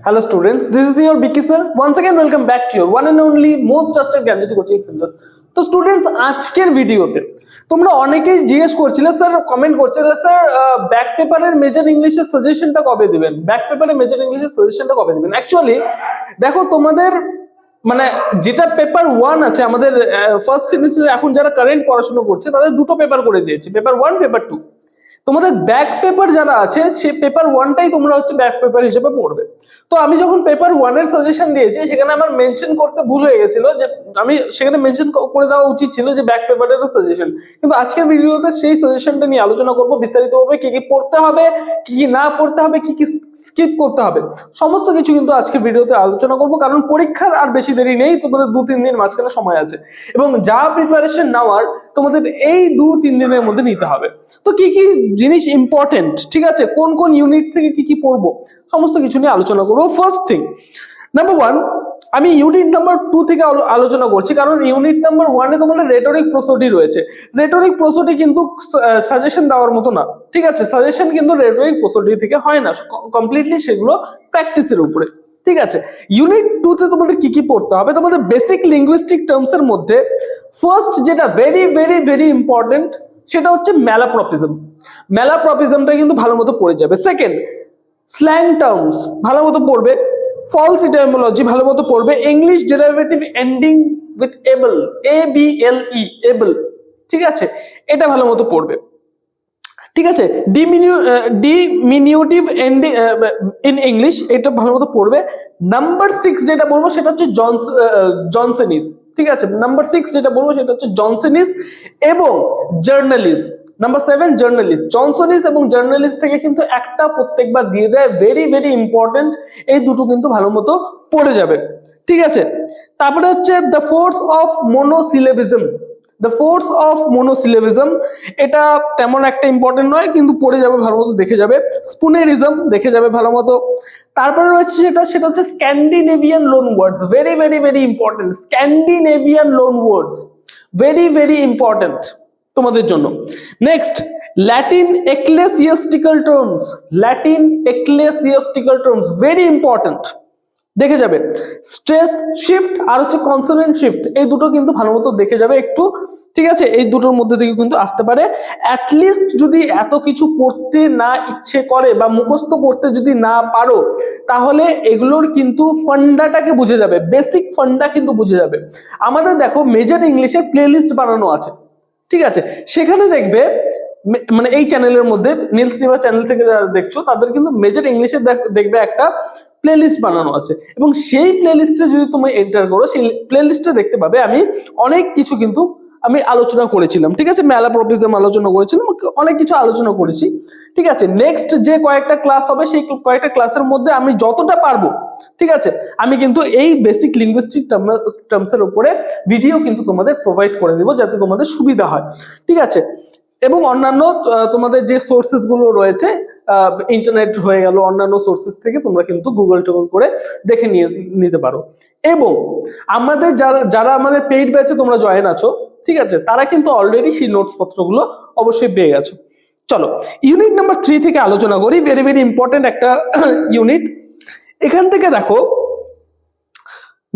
Hello students, this is your Vicky sir. Once again welcome back to your one and only most trusted Gyanjyoti coaching center. তো students আজকের ভিডিওতে তোমরা অনেকেই জিজ্ঞেস করছিলে sir comment করছিলে স্যার ব্যাক পেপারের মেজর ইংলিশের সাজেশনটা কবে দিবেন ব্যাক পেপারের মেজর ইংলিশের সাজেশনটা কবে দিবেন অ্যাকচুয়ালি দেখো তোমাদের মানে যেটা পেপার 1 আছে আমাদের ফার্স্ট সেমিস্টারে এখন যারা কারেন্ট পড়াশোনা করছে তাদের দুটো পেপার করে দিয়েছে পেপার 1 পেপার 2 তোমাদের ব্যাক পেপার যারা আছে সেই পেপার 1টাই তোমরা হচ্ছে ব্যাক পেপার হিসেবে পড়বে তো আমি যখন পেপার 1 এর সাজেশন দিয়েছি সেখানে আমার মেনশন করতে ভুল হয়ে গেছিল যে আমি সেখানে মেনশন করে দেওয়া উচিত ছিল যে ব্যাক পেপারের সাজেশন কিন্তু আজকের ভিডিওতে সেই সাজেশনটা নিয়ে আলোচনা করব বিস্তারিতভাবে কি কি পড়তে হবে কি কি না পড়তে হবে কি কি স্কিপ করতে হবে সমস্ত কিছু কিন্তু আজকের ভিডিওতে আলোচনা করব কারণ পরীক্ষার আর বেশি দেরি নেই তোমাদের 2-3 দিন মাঝখানে সময় আছে এবং যা প্রিপারেশন নেওয়ার তোমাদের এই 2-3 দিনের মধ্যে নিতে হবে তো কি কি জিনিস ইম্পর্টেন্ট ঠিক আছে কোন কোন ইউনিট থেকে কি কি পড়বো সমস্ত কিছু নিয়ে আলোচনা করব ফার্স্ট থিং নাম্বার 1 আমি ইউনিট নাম্বার 2 থেকে আলোচনা করছি কারণ ইউনিট নাম্বার 1 এ তোমাদের রেটরিক প্রশ্নটি রয়েছে রেটরিক প্রশ্নটি কিন্তু সাজেশন দেওয়ার মতো না ঠিক আছে সাজেশন কিন্তু রেটরিক প্রশ্নটি থেকে হয় না কমপ্লিটলি সেগুলো প্র্যাকটিসের উপরে ঠিক আছে ইউনিট 2 তে তোমাদের কি কি পড়তে হবে তোমাদের বেসিক লিঙ্গুইস্টিক টার্মস এর মধ্যে ফার্স্ট যেটা ভেরি ভেরি ভেরি ইম্পর্টেন্ট সেটা হচ্ছে ম্যালাপ্রপিজমটা কিন্তু ভালো মতো পড়ে যাবে সেকেন্ড স্ল্যাং টার্মস ভালো মতো পড়বে ফলস ইটাইমোলজি ভালো মতো পড়বে English derivative ending with able able ঠিক আছে এটা ভালো মতো পড়বে ঠিক আছে ডিমিনিউটিভ এন্ডিং ইন ইংলিশ এটা ভালো মতো পড়বে নাম্বার 6 যেটা বলবো সেটা হচ্ছে জনসনিস ঠিক আছে নাম্বার 6 যেটা বলবো সেটা হচ্ছে জনসনিস এবং জার্নালিস্ট নাম্বার 7 জার্নালিস্ট জনসনিস এবং জার্নালিস্ট থেকে কিন্তু একটা প্রত্যেকবার দিয়ে দেয় ভেরি ভেরি ইম্পর্টেন্ট এই দুটো কিন্তু ভালো মতো পড়ে যাবে ঠিক আছে তারপরে হচ্ছে দ্য ফোর্স অফ মোনোসিলেবিজম এটা তেমন একটা ইম্পর্টেন্ট নয় কিন্তু পড়ে যাবে ভালো মতো দেখে যাবে স্পুনেরিজম দেখে যাবে ভালো মতো তারপরে রয়েছে সেটা হচ্ছে Scandinavian loan words very very very important Scandinavian loan words very very important তোমাদের জন্য next Latin ecclesiastical terms very important দেখে যাবে স্ট্রেস শিফট আর হচ্ছে কনসোনেন্ট শিফট এই দুটো কিন্তু ভালো মতো দেখে যাবে একটু ঠিক আছে এই দুটোর মধ্যে থেকে কিন্তু আসতে পারে অ্যাটলিস্ট যদি এত কিছু পড়তে না ইচ্ছে করে বা মুখস্থ করতে যদি না পারো তাহলে এগুলোর কিন্তু ফান্ডাটাকে বুঝে যাবে বেসিক ফান্ডা কিন্তু বুঝে যাবে আমাদের দেখো মেজর ইংলিশের প্লেলিস্ট বানানো আছে ঠিক আছে সেখানে দেখবে মানে এই চ্যানেলের মধ্যে নীলস নিভা চ্যানেল থেকে যারা দেখছো তাদের কিন্তু মেজর ইংলিশে দেখবে একটা প্লেলিস্ট বানানো আছে এবং সেই প্লেলিস্টে যদি তুমি এন্টার করো সেই প্লেলিস্টে দেখতে পাবে আমি অনেক কিছু কিন্তু আমি আলোচনা করেছিলাম ঠিক আছে ম্যালাপ্রপিজম আলোচনা করেছিলাম অনেক কিছু আলোচনা করেছি ঠিক আছে নেক্সট যে কয়েকটা ক্লাস হবে সেই কয়েকটা ক্লাসের মধ্যে আমি যতটা পারবো ঠিক আছে আমি কিন্তু এই বেসিক লিঙ্গুইস্টিক টার্মসের উপরে ভিডিও কিন্তু তোমাদের প্রোভাইড করে দেব যাতে তোমাদের সুবিধা হয় ঠিক আছে এবং অন্যান্য তোমাদের যে সোর্সেস গুলো রয়েছে ইন্টারনেট হয়ে গেল অন্যান্য সোর্সেস থেকে তোমরা কিন্তু গুগল করে দেখে নিতে পারো এবং আমাদের যারা আমাদের পেইড ব্যাচে তোমরা জয়েন আছো ঠিক আছে তারা কিন্তু অলরেডি সেই নোটস পত্রগুলো অবশ্যই পেয়ে গেছো চলো ইউনিট নাম্বার 3 থেকে আলোচনা করি ভেরি ভেরি ইম্পর্টেন্ট একটা ইউনিট এখান থেকে দেখো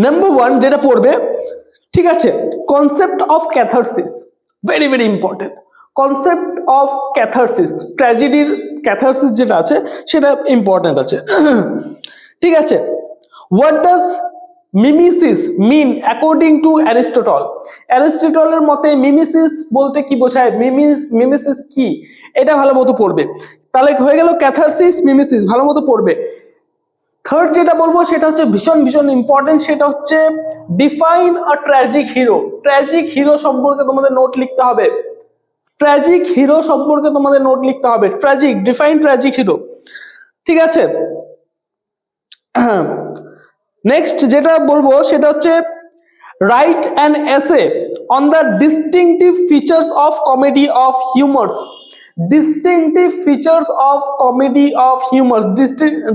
নাম্বার 1 যেটা পড়বে ঠিক আছে concept of catharsis very very important concept of catharsis ট্র্যাজেডির ক্যাথারসিস যেটা আছে সেটা ইম্পর্টেন্ট আছে ঠিক আছে what does mimesis mean according to অ্যারিস্টটলের মতে মিমিসিস বলতে কি বোঝায় মিমিসিস কি এটা ভালো মতো পড়বে তাহলে হয়ে গেল ক্যাথারসিস মিমিসিস ভালো মতো পড়বে থার্ড যেটা বলবো সেটা হচ্ছে ভীষণ ভীষণ ইম্পর্টেন্ট সেটা হচ্ছে ডিফাইন আ ট্র্যাজিক হিরো সম্পর্কে তোমাদের নোট লিখতে হবে ডিফাইন ট্র্যাজিক হিরো ঠিক আছে নেক্সট যেটা বলবো সেটা হচ্ছে write an essay on the distinctive features of comedy of humours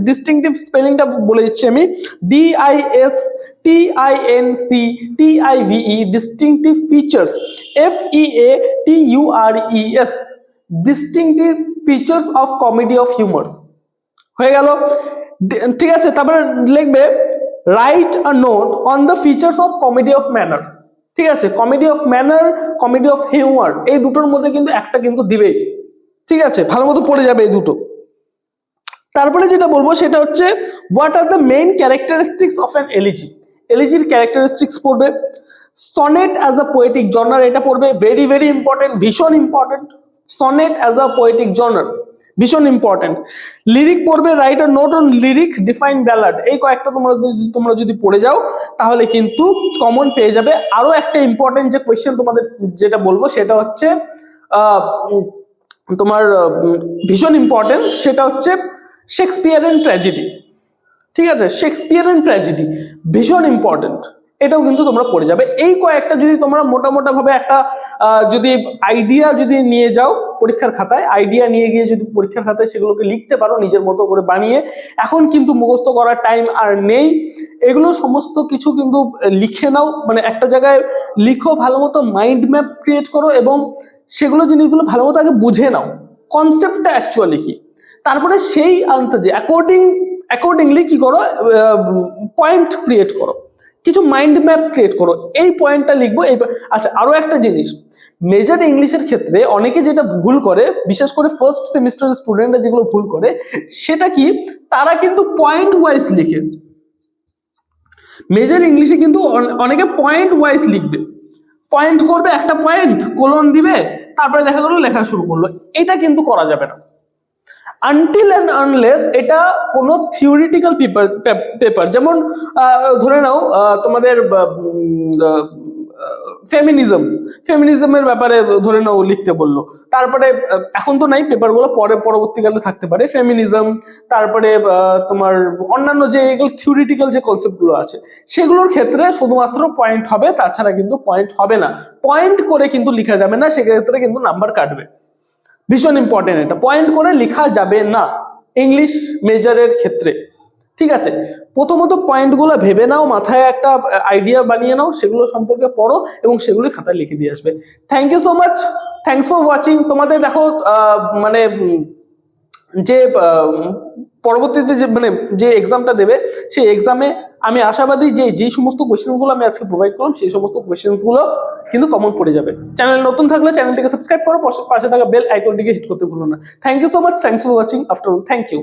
distinctive স্পেলিংটা বলে দিচ্ছি আমি DISTINCTIVE distinctive features FEATURES distinctive features of comedy of humours হয়ে গেল ঠিক আছে, তারপরে লিখবে write a note on the features of comedy of manner. ঠিক আছে, comedy of manner, comedy of humour, এই দুটোর মধ্যে কিন্তু একটা কিন্তু দিবেই। ঠিক আছে, ভালো মতো পড়ে যাবে এই দুটো। তারপরে যেটা বলবো সেটা হচ্ছে what are the main characteristics of an elegy. এলিজির ক্যারেক্টারিস্টিক্স পড়বে। Sonnet as a poetic genre, এটা পড়বে, ভেরি ভেরি ইম্পর্টেন্ট, ভীষণ important. Sonnet as a poetic genre ভীষণ ইম্পর্টেন্ট। লিরিক পড়বে, write a note on lyric, define ballad. এই কয়েকটা তোমরা যদি পড়ে যাও তাহলে কিন্তু কমন পেয়ে যাবে। আরো একটা ইম্পর্টেন্ট যে কোয়েশ্চেন তোমাদের যেটা বলবো সেটা হচ্ছে তোমার ভীষণ ইম্পর্টেন্ট, সেটা হচ্ছে শেক্সপিয়ারিয়ান ট্র্যাজেডি। ঠিক আছে, শেক্সপিয়ারিয়ান ট্র্যাজেডি ভীষণ ইম্পর্টেন্ট, এটাও কিন্তু তোমরা পড়ে যাবে। এই কয়েকটা যদি তোমরা মোটামোটা ভাবে একটা যদি আইডিয়া যদি নিয়ে যাও পরীক্ষার খাতায়, আইডিয়া নিয়ে গিয়ে যদি পরীক্ষার খাতায় সেগুলোকে লিখতে পারো নিজের মতো করে বানিয়ে, এখন কিন্তু মুখস্থ করার টাইম আর নেই, এগুলো সমস্ত কিছু কিন্তু লিখে নাও, মানে একটা জায়গায় লিখো, ভালো মতো মাইন্ড ম্যাপ ক্রিয়েট করো এবং সেগুলো জিনিসগুলো ভালো মতো আগে বুঝে নাও কনসেপ্টটা অ্যাকচুয়ালি কি। তারপরে সেই আন্দাজে অ্যাকর্ডিংলি কি করো, পয়েন্ট ক্রিয়েট করো, কিছু মাইন্ড ম্যাপ ক্রিয়েট করো, এই পয়েন্টটা লিখবো এই। আচ্ছা, আরো একটা জিনিস, মেজর ইংলিশের ক্ষেত্রে অনেকে যেটা ভুল করে, বিশেষ করে ফার্স্ট সেমিস্টারের স্টুডেন্টরা যেগুলো ভুল করে সেটা কি, তারা কিন্তু পয়েন্ট ওয়াইজ লিখে। মেজর ইংলিশে কিন্তু অনেকে পয়েন্ট ওয়াইজ লিখবে, পয়েন্ট করবে, একটা পয়েন্ট কোলন দিবে, তারপরে দেখা গেলো লেখা শুরু করলো। এটা কিন্তু করা যাবে না আনটিল অ্যান্ড আনলেস এটা কোনো থিওরিটিক্যাল পেপার, যেমন ধরে নাও তোমাদের ফেমিনিজমের ব্যাপারে ধরে নাও লিখতে বললো, তারপরে এখন তো নাই পেপারগুলো, পরবর্তীকালে থাকতে পারে ফেমিনিজম, তারপরে তোমার অন্যান্য যে এগুলো থিওরিটিক্যাল যে কনসেপ্টগুলো আছে সেগুলোর ক্ষেত্রে শুধুমাত্র পয়েন্ট হবে, তাছাড়া কিন্তু পয়েন্ট হবে না। পয়েন্ট করে কিন্তু লেখা যাবে না, সেক্ষেত্রে কিন্তু নাম্বার কাটবে। ভীষণ ইম্পর্টেন্ট, এটা পয়েন্ট করে লেখা যাবে না ইংলিশ মেজরের ক্ষেত্রে। ঠিক আছে, প্রথমত পয়েন্টগুলো ভেবে নাও, মাথায় একটা আইডিয়া বানিয়ে নাও, সেগুলো সম্পর্কে পড়ো এবং সেগুলো খাতায় লিখে দিয়ে আসবে। Thank you so much, thanks for watching. তোমাদের দেখো মানে যে পরবর্তীতে যে মানে যে এক্সামটা দেবে সেই এক্সামে আমি আশাবাদী যে যে সমস্ত কোয়েশ্চেনগুলো আমি আজকে প্রোভাইড করলাম সেই সমস্ত কোয়েশ্চেনগুলো কিন্তু কমন পড়ে যাবে। চ্যানেল নতুন থাকলে চ্যানেলটিকে সাবস্ক্রাইব করো, পাশে থাকা বেল আইকনটিকে হিট করতে ভুলো না। Thank you so much, thanks for watching. After all, thank you.